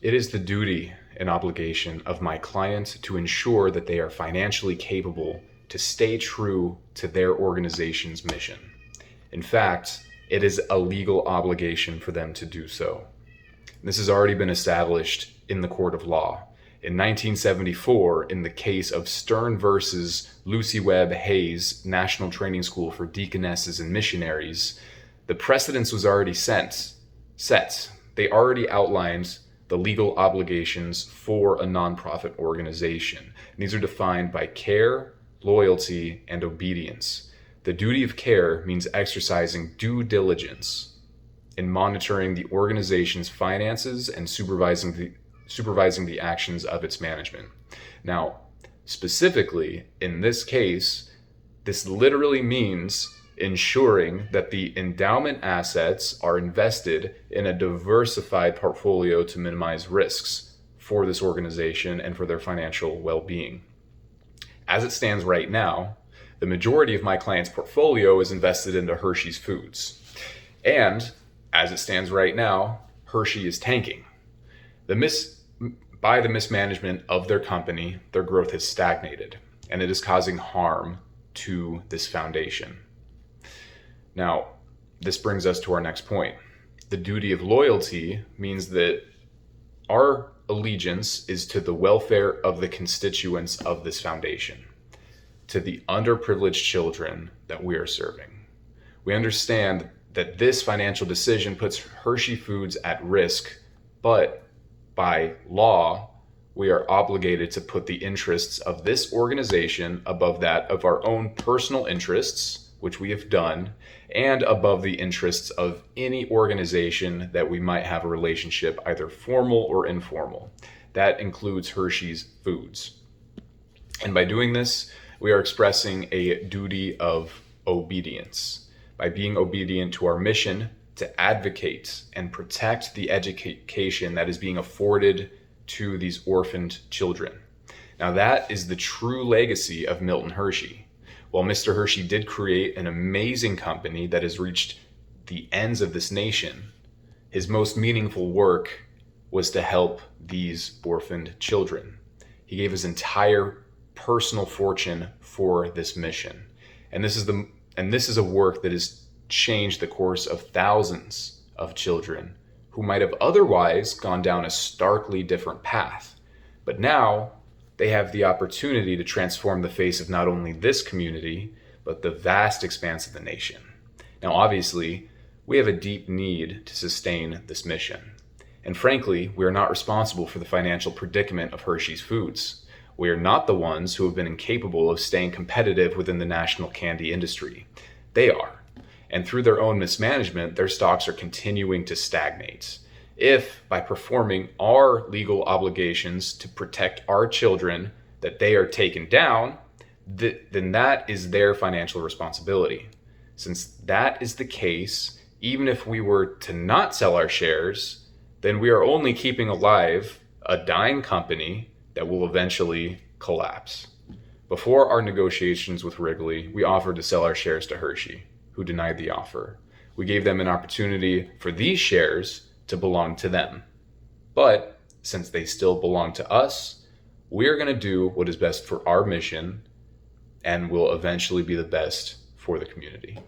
It is the duty and obligation of my client to ensure that they are financially capable to stay true to their organization's mission. In fact, it is a legal obligation for them to do so. This has already been established in the court of law. In 1974, in the case of Stern versus Lucy Webb Hayes National Training School for Deaconesses and Missionaries, the precedence was already set. They already outlined the legal obligations for a nonprofit organization. And these are defined by care, loyalty, and obedience. The duty of care means exercising due diligence in monitoring the organization's finances and supervising the actions of its management. Now, specifically in this case, this literally means ensuring that the endowment assets are invested in a diversified portfolio to minimize risks for this organization and for their financial well-being. As it stands right now, the majority of my client's portfolio is invested into Hershey's Foods. And as it stands right now, Hershey is tanking. By the mismanagement of their company, their growth has stagnated, and it is causing harm to this foundation. Now, this brings us to our next point. The duty of loyalty means that our allegiance is to the welfare of the constituents of this foundation, to the underprivileged children that we are serving. We understand that this financial decision puts Hershey Foods at risk, but by law, we are obligated to put the interests of this organization above that of our own personal interests, which we have done, and above the interests of any organization that we might have a relationship, either formal or informal. That includes Hershey's Foods. And by doing this, we are expressing a duty of obedience. By being obedient to our mission to advocate and protect the education that is being afforded to these orphaned children. Now, that is the true legacy of Milton Hershey. While Mr. Hershey did create an amazing company that has reached the ends of this nation, his most meaningful work was to help these orphaned children. He gave his entire personal fortune for this mission. And this is a work that has changed the course of thousands of children who might have otherwise gone down a starkly different path. But now they have the opportunity to transform the face of not only this community, but the vast expanse of the nation. Now, obviously, we have a deep need to sustain this mission. And frankly, we are not responsible for the financial predicament of Hershey's Foods. We are not the ones who have been incapable of staying competitive within the national candy industry. They are. And through their own mismanagement, their stocks are continuing to stagnate. If, by performing our legal obligations to protect our children, that they are taken down, then that is their financial responsibility. Since that is the case, even if we were to not sell our shares, then we are only keeping alive a dying company that will eventually collapse. Before our negotiations with Wrigley, we offered to sell our shares to Hershey, who denied the offer. We gave them an opportunity for these shares to belong to them. But since they still belong to us, we are going to do what is best for our mission and will eventually be the best for the community.